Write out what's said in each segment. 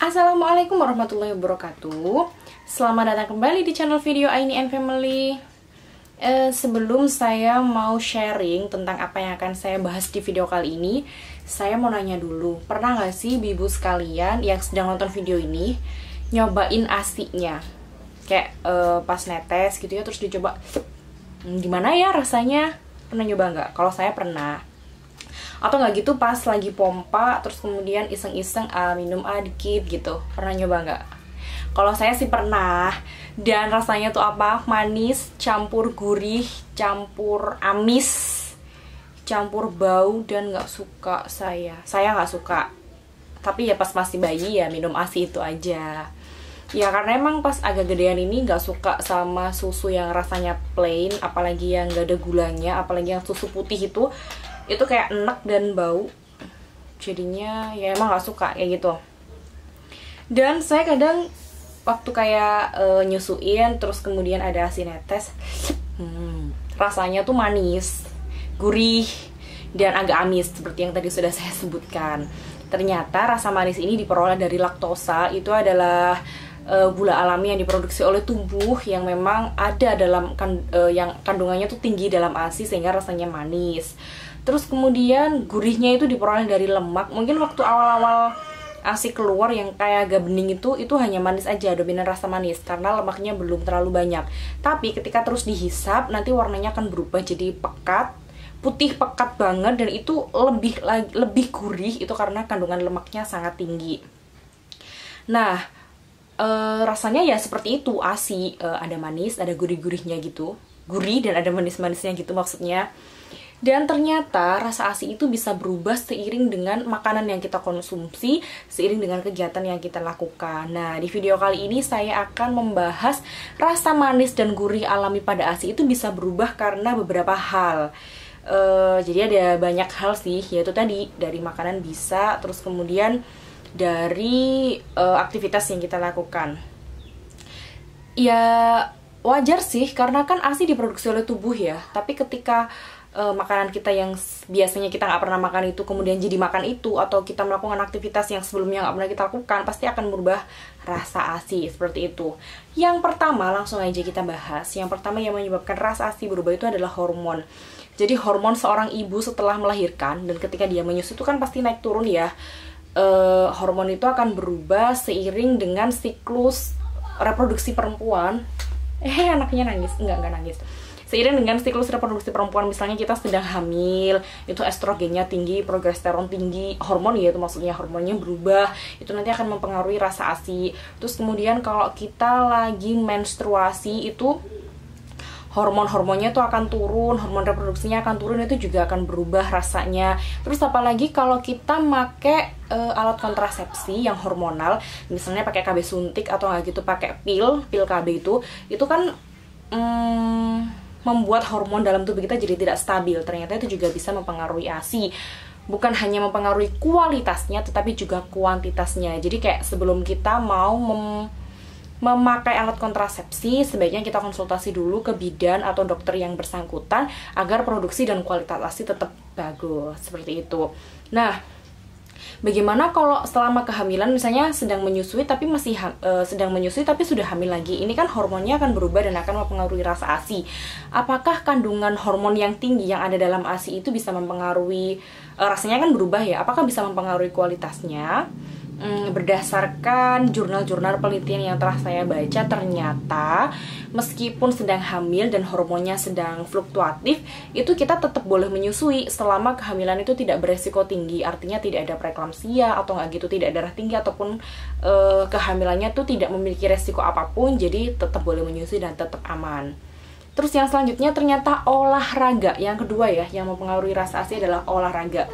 Assalamualaikum warahmatullahi wabarakatuh. Selamat datang kembali di channel video Aini and Family. Sebelum saya mau sharing tentang apa yang akan saya bahas di video kali ini, saya mau nanya dulu, pernah nggak sih bibu sekalian yang sedang nonton video ini nyobain asinya? Kayak pas netes gitu ya, terus dicoba, gimana ya rasanya? Pernah nyoba nggak? Kalau saya pernah. Atau nggak gitu pas lagi pompa terus kemudian iseng-iseng minum dikit gitu, pernah nyoba nggak? Kalau saya sih pernah, dan rasanya tuh apa, manis campur gurih campur amis campur bau, dan nggak suka saya nggak suka. Tapi ya pas masih bayi ya minum ASI itu aja ya, karena emang pas agak gedean ini nggak suka sama susu yang rasanya plain, apalagi yang nggak ada gulanya, apalagi yang susu putih itu kayak enak dan bau, jadinya ya emang gak suka kayak gitu. Dan saya kadang waktu kayak nyusuin terus kemudian ada ASI netes, rasanya tuh manis, gurih, dan agak amis seperti yang tadi sudah saya sebutkan. Ternyata rasa manis ini diperoleh dari laktosa, itu adalah gula alami yang diproduksi oleh tubuh yang memang ada dalam yang kandungannya tuh tinggi dalam ASI sehingga rasanya manis. Terus kemudian gurihnya itu diperoleh dari lemak. Mungkin waktu awal-awal ASI keluar yang kayak agak bening itu hanya manis aja, dominan rasa manis karena lemaknya belum terlalu banyak. Tapi ketika terus dihisap nanti warnanya akan berubah jadi pekat, putih pekat banget, dan itu lebih gurih itu karena kandungan lemaknya sangat tinggi. Nah, rasanya ya seperti itu ASI, ada manis, ada gurih-gurihnya gitu. Gurih dan ada manis-manisnya gitu maksudnya. Dan ternyata rasa ASI itu bisa berubah seiring dengan makanan yang kita konsumsi, seiring dengan kegiatan yang kita lakukan. Nah, di video kali ini saya akan membahas rasa manis dan gurih alami pada ASI itu bisa berubah karena beberapa hal. Jadi ada banyak hal sih, yaitu tadi dari makanan bisa, terus kemudian dari aktivitas yang kita lakukan. Ya wajar sih, karena kan ASI diproduksi oleh tubuh ya, tapi ketika makanan kita yang biasanya kita nggak pernah makan itu kemudian jadi makan itu, atau kita melakukan aktivitas yang sebelumnya nggak pernah kita lakukan, pasti akan berubah rasa ASI seperti itu. Yang pertama, langsung aja kita bahas. Yang pertama yang menyebabkan rasa ASI berubah itu adalah hormon. Jadi hormon seorang ibu setelah melahirkan dan ketika dia menyusui itu kan pasti naik turun ya. Hormon itu akan berubah seiring dengan siklus reproduksi perempuan. Anaknya nangis, enggak nangis. Seiring dengan siklus reproduksi perempuan, misalnya kita sedang hamil, itu estrogennya tinggi, progesteron tinggi, hormon ya itu maksudnya, hormonnya berubah, itu nanti akan mempengaruhi rasa ASI. Terus kemudian kalau kita lagi menstruasi itu hormonnya tuh akan turun, hormon reproduksinya akan turun, itu juga akan berubah rasanya. Terus apalagi kalau kita make alat kontrasepsi yang hormonal, misalnya pakai KB suntik atau nggak gitu pakai pil KB itu kan membuat hormon dalam tubuh kita jadi tidak stabil. Ternyata itu juga bisa mempengaruhi ASI. Bukan hanya mempengaruhi kualitasnya, tetapi juga kuantitasnya. Jadi kayak sebelum kita mau memakai alat kontrasepsi, sebaiknya kita konsultasi dulu ke bidan atau dokter yang bersangkutan agar produksi dan kualitas ASI tetap bagus, seperti itu. Nah, bagaimana kalau selama kehamilan misalnya sedang menyusui tapi sudah hamil lagi? Ini kan hormonnya akan berubah dan akan mempengaruhi rasa ASI. Apakah kandungan hormon yang tinggi yang ada dalam ASI itu bisa mempengaruhi rasanya kan berubah ya? Apakah bisa mempengaruhi kualitasnya? Berdasarkan jurnal-jurnal penelitian yang telah saya baca, ternyata meskipun sedang hamil dan hormonnya sedang fluktuatif, itu kita tetap boleh menyusui selama kehamilan itu tidak beresiko tinggi. Artinya tidak ada preeklamsia atau nggak gitu, tidak darah tinggi, ataupun kehamilannya tuh tidak memiliki resiko apapun, jadi tetap boleh menyusui dan tetap aman. Terus yang selanjutnya ternyata olahraga. Yang kedua ya, yang mempengaruhi rasa ASI adalah olahraga.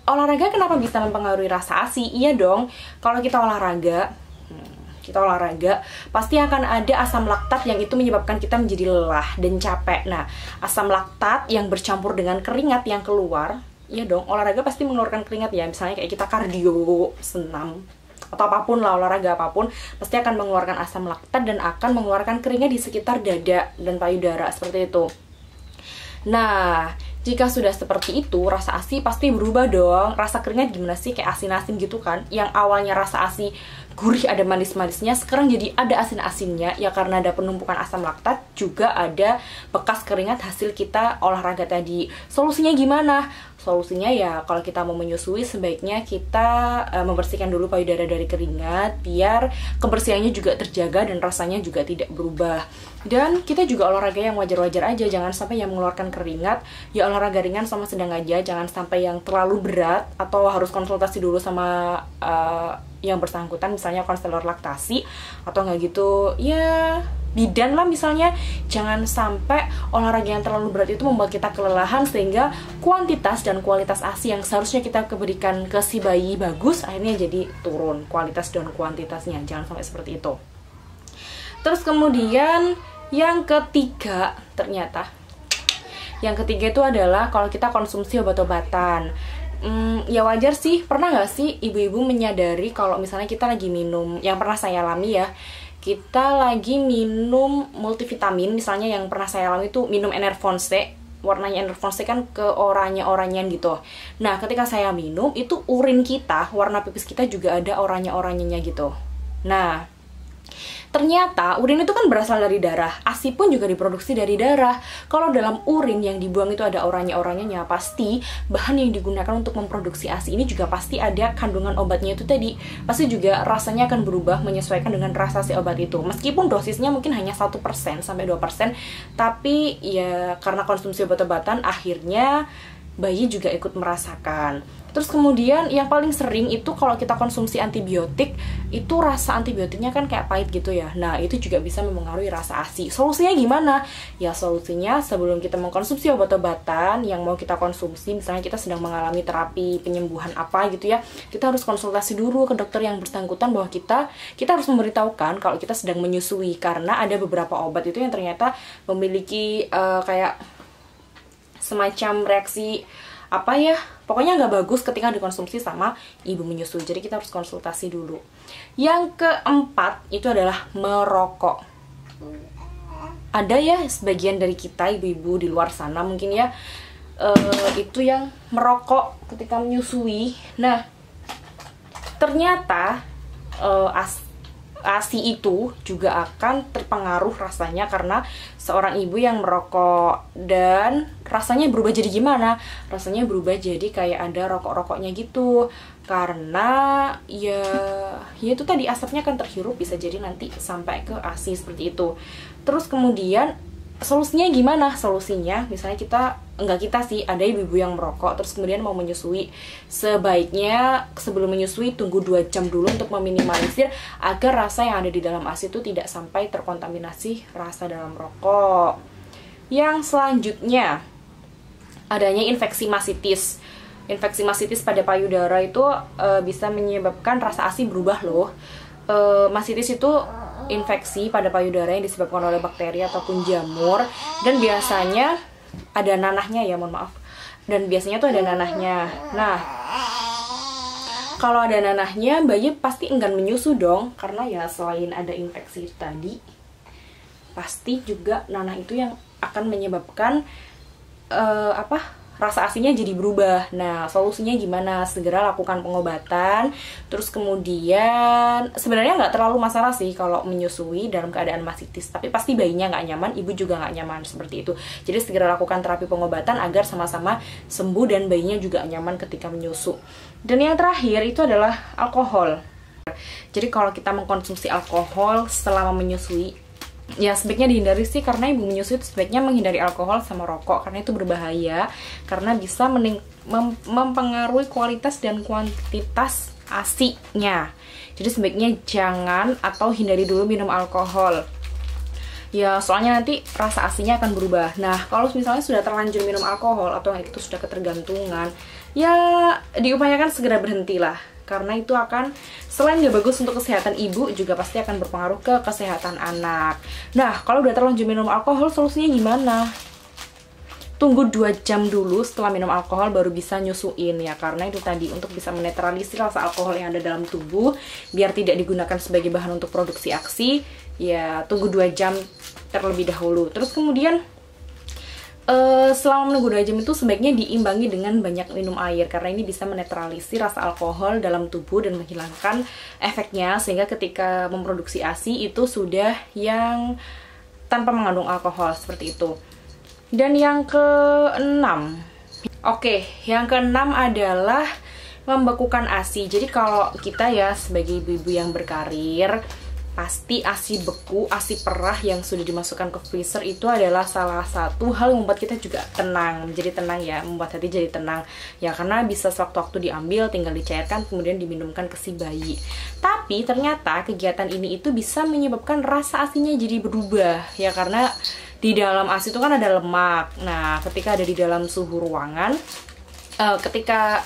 Olahraga kenapa bisa mempengaruhi rasa ASI? Iya dong, kalau kita olahraga pasti akan ada asam laktat yang itu menyebabkan kita menjadi lelah dan capek. Nah, asam laktat yang bercampur dengan keringat yang keluar, iya dong, olahraga pasti mengeluarkan keringat ya. Misalnya kayak kita kardio, senam, atau apapun lah, olahraga apapun pasti akan mengeluarkan asam laktat dan akan mengeluarkan keringat di sekitar dada dan payudara, seperti itu. Nah, Jika sudah seperti itu, rasa ASI pasti berubah dong. Rasa keringat gimana sih? Kayak asin-asin gitu kan. Yang awalnya rasa ASI gurih, ada manis-manisnya, sekarang jadi ada asin-asinnya. Ya karena ada penumpukan asam laktat, juga ada bekas keringat hasil kita olahraga tadi. Solusinya gimana? Solusinya ya kalau kita mau menyusui sebaiknya kita membersihkan dulu payudara dari keringat biar kebersihannya juga terjaga dan rasanya juga tidak berubah. Dan kita juga olahraga yang wajar-wajar aja, jangan sampai yang mengeluarkan keringat. Ya olahraga ringan sama sedang aja, jangan sampai yang terlalu berat atau harus konsultasi dulu sama yang bersangkutan, misalnya konselor laktasi atau nggak gitu ya bidan lah misalnya. Jangan sampai olahraga yang terlalu berat itu membuat kita kelelahan sehingga kuantitas dan kualitas ASI yang seharusnya kita berikan ke si bayi bagus akhirnya jadi turun kualitas dan kuantitasnya. Jangan sampai seperti itu. Terus kemudian yang ketiga, ternyata yang ketiga itu adalah kalau kita konsumsi obat-obatan. Ya wajar sih, pernah nggak sih ibu-ibu menyadari kalau misalnya kita lagi minum, yang pernah saya alami ya, kita lagi minum multivitamin, misalnya yang pernah saya alami itu minum Enervon C, warnanya Enervon C kan ke oranye-oranyan gitu. Nah ketika saya minum, itu urin kita, warna pipis kita juga ada oranye-oranyenya gitu. Nah ternyata urin itu kan berasal dari darah, ASI pun juga diproduksi dari darah. Kalau dalam urin yang dibuang itu ada oranye-oranyenya, pasti bahan yang digunakan untuk memproduksi ASI ini juga pasti ada kandungan obatnya itu tadi. Pasti juga rasanya akan berubah menyesuaikan dengan rasa si obat itu. Meskipun dosisnya mungkin hanya 1% sampai 2%, tapi ya karena konsumsi obat-obatan akhirnya bayi juga ikut merasakan. Terus kemudian yang paling sering itu kalau kita konsumsi antibiotik, itu rasa antibiotiknya kan kayak pahit gitu ya. Nah itu juga bisa mempengaruhi rasa ASI. Solusinya gimana? Ya solusinya sebelum kita mengkonsumsi obat-obatan yang mau kita konsumsi, misalnya kita sedang mengalami terapi penyembuhan apa gitu ya, kita harus konsultasi dulu ke dokter yang bersangkutan bahwa kita harus memberitahukan kalau kita sedang menyusui. Karena ada beberapa obat itu yang ternyata memiliki kayak semacam reaksi apa ya, pokoknya nggak bagus ketika dikonsumsi sama ibu menyusui. Jadi kita harus konsultasi dulu. Yang keempat itu adalah merokok. Ada ya sebagian dari kita ibu-ibu di luar sana mungkin ya itu yang merokok ketika menyusui. Nah ternyata ASI itu juga akan terpengaruh rasanya karena seorang ibu yang merokok. Dan rasanya berubah jadi gimana? Rasanya berubah jadi kayak ada rokok-rokoknya gitu. Karena ya itu tadi asapnya kan terhirup, bisa jadi nanti sampai ke ASI seperti itu. Terus kemudian solusinya gimana? Solusinya misalnya enggak kita sih, ada ibu-ibu yang merokok terus kemudian mau menyusui. Sebaiknya sebelum menyusui tunggu 2 jam dulu untuk meminimalisir agar rasa yang ada di dalam ASI itu tidak sampai terkontaminasi rasa dalam rokok. Yang selanjutnya adanya infeksi masitis. Infeksi masitis pada payudara itu bisa menyebabkan rasa ASI berubah loh. Masitis itu infeksi pada payudara yang disebabkan oleh bakteri ataupun jamur, dan biasanya ada nanahnya ya, mohon maaf. Dan biasanya tuh ada nanahnya. Nah, kalau ada nanahnya, bayi pasti enggan menyusu dong, karena ya selain ada infeksi tadi, pasti juga nanah itu yang akan menyebabkan rasa ASInya jadi berubah. Nah, solusinya gimana? Segera lakukan pengobatan. Terus kemudian sebenarnya nggak terlalu masalah sih kalau menyusui dalam keadaan masitis, tapi pasti bayinya nggak nyaman, ibu juga nggak nyaman seperti itu. Jadi segera lakukan terapi pengobatan agar sama-sama sembuh dan bayinya juga nyaman ketika menyusu. Dan yang terakhir itu adalah alkohol. Jadi kalau kita mengkonsumsi alkohol selama menyusui, ya sebaiknya dihindari sih, karena ibu menyusui itu sebaiknya menghindari alkohol sama rokok karena itu berbahaya, karena bisa mempengaruhi kualitas dan kuantitas ASI-nya. Jadi sebaiknya jangan atau hindari dulu minum alkohol. Ya soalnya nanti rasa ASI-nya akan berubah. Nah kalau misalnya sudah terlanjur minum alkohol atau itu sudah ketergantungan, ya diupayakan segera berhentilah. Karena itu akan, selain gak bagus untuk kesehatan ibu, juga pasti akan berpengaruh ke kesehatan anak. Nah, kalau udah terlanjur minum alkohol, solusinya gimana? Tunggu 2 jam dulu setelah minum alkohol baru bisa nyusuin ya. Karena itu tadi, untuk bisa menetralisir rasa alkohol yang ada dalam tubuh, biar tidak digunakan sebagai bahan untuk produksi ASI, ya tunggu 2 jam terlebih dahulu. Terus kemudian selama menunggu 2 jam itu sebaiknya diimbangi dengan banyak minum air, karena ini bisa menetralisir rasa alkohol dalam tubuh dan menghilangkan efeknya, sehingga ketika memproduksi ASI itu sudah yang tanpa mengandung alkohol, seperti itu. Dan yang keenam, yang keenam adalah membekukan ASI. Jadi kalau kita ya sebagai ibu-ibu yang berkarir, pasti ASI beku, ASI perah yang sudah dimasukkan ke freezer itu adalah salah satu hal yang membuat kita juga tenang, menjadi tenang ya, membuat hati jadi tenang ya, karena bisa sewaktu-waktu diambil, tinggal dicairkan, kemudian diminumkan ke si bayi. Tapi ternyata kegiatan ini itu bisa menyebabkan rasa ASInya jadi berubah ya, karena di dalam ASI itu kan ada lemak. Nah, ketika ada di dalam suhu ruangan, ketika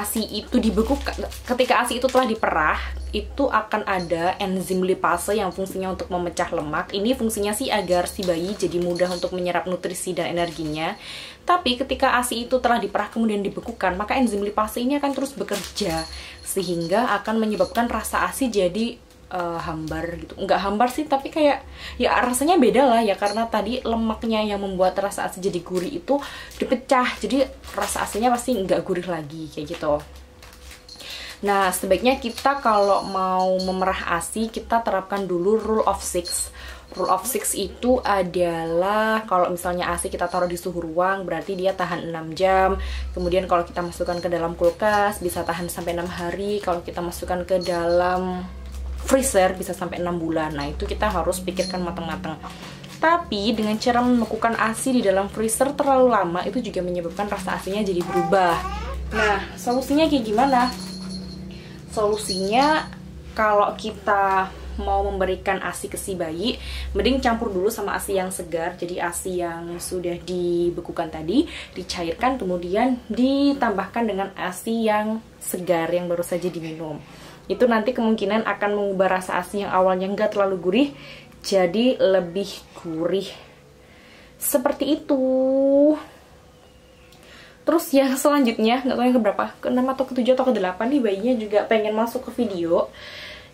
ASI itu dibekukan, ketika ASI itu telah diperah, itu akan ada enzim lipase yang fungsinya untuk memecah lemak. Ini fungsinya sih agar si bayi jadi mudah untuk menyerap nutrisi dan energinya. Tapi ketika ASI itu telah diperah kemudian dibekukan, maka enzim lipase ini akan terus bekerja, sehingga akan menyebabkan rasa ASI jadi hambar gitu. Enggak hambar sih, tapi kayak ya rasanya beda lah ya, karena tadi lemaknya yang membuat rasa ASI jadi gurih itu dipecah, jadi rasa ASInya pasti enggak gurih lagi kayak gitu. Nah, sebaiknya kita kalau mau memerah ASI, kita terapkan dulu rule of 6. Rule of 6 itu adalah kalau misalnya ASI kita taruh di suhu ruang, berarti dia tahan 6 jam. Kemudian kalau kita masukkan ke dalam kulkas bisa tahan sampai 6 hari. Kalau kita masukkan ke dalam freezer bisa sampai 6 bulan. Nah, itu kita harus pikirkan matang-matang. Tapi dengan cara membekukan ASI di dalam freezer terlalu lama, itu juga menyebabkan rasa ASInya jadi berubah. Nah, solusinya kayak gimana? Solusinya kalau kita mau memberikan ASI ke si bayi, mending campur dulu sama ASI yang segar. Jadi ASI yang sudah dibekukan tadi dicairkan, kemudian ditambahkan dengan ASI yang segar yang baru saja diminum. Itu nanti kemungkinan akan mengubah rasa ASI yang awalnya nggak terlalu gurih jadi lebih gurih. Seperti itu. Terus yang selanjutnya, nggak tahu yang keberapa, ke-6 atau ke-7 atau ke-8 nih, bayinya juga pengen masuk ke video.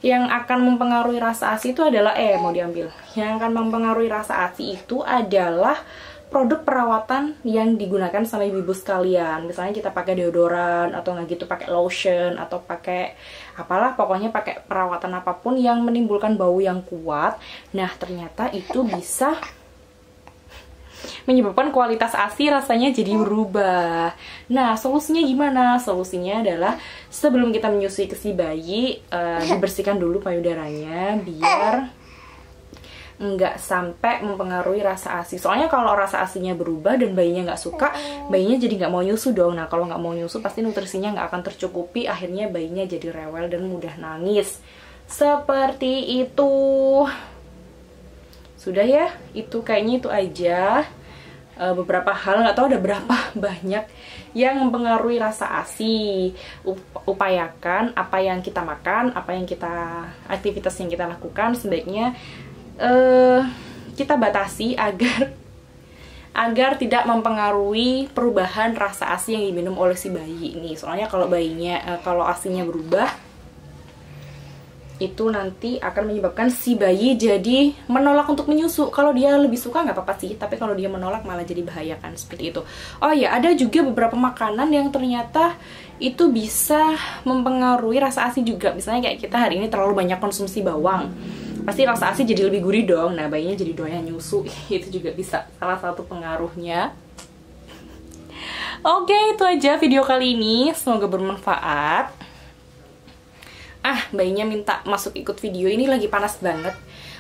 Yang akan mempengaruhi rasa ASI itu adalah, mau diambil. Yang akan mempengaruhi rasa ASI itu adalah produk perawatan yang digunakan sama ibu-ibu sekalian. Misalnya kita pakai deodoran, atau nggak gitu pakai lotion, atau pakai apalah, pokoknya pakai perawatan apapun yang menimbulkan bau yang kuat. Nah, ternyata itu bisa menyebabkan kualitas ASI rasanya jadi berubah. Nah, solusinya gimana? Solusinya adalah sebelum kita menyusui ke si bayi, dibersihkan dulu payudaranya biar nggak sampai mempengaruhi rasa ASI. Soalnya kalau rasa ASInya berubah dan bayinya nggak suka, bayinya jadi nggak mau nyusu dong. Nah, kalau nggak mau nyusu pasti nutrisinya nggak akan tercukupi, akhirnya bayinya jadi rewel dan mudah nangis. Seperti itu. Sudah ya, itu kayaknya itu aja. Beberapa hal, nggak tahu ada berapa banyak yang mempengaruhi rasa ASI. Upayakan apa yang kita makan, apa yang kita, aktivitas yang kita lakukan sebaiknya kita batasi agar tidak mempengaruhi perubahan rasa ASI yang diminum oleh si bayi ini. Soalnya kalau kalau ASInya berubah, itu nanti akan menyebabkan si bayi jadi menolak untuk menyusu. Kalau dia lebih suka nggak apa-apa sih, tapi kalau dia menolak malah jadi bahaya kan, seperti itu. Oh ya, ada juga beberapa makanan yang ternyata itu bisa mempengaruhi rasa ASI juga. Misalnya kayak kita hari ini terlalu banyak konsumsi bawang, pasti rasa ASI jadi lebih gurih dong. Nah, bayinya jadi doyan nyusu. Itu juga bisa salah satu pengaruhnya. Oke, itu aja video kali ini. Semoga bermanfaat. Bayinya minta masuk ikut video. Ini lagi panas banget.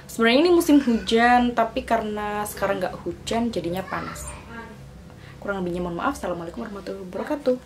Sebenarnya ini musim hujan, tapi karena sekarang nggak hujan jadinya panas. Kurang lebihnya mohon maaf. Assalamualaikum warahmatullahi wabarakatuh.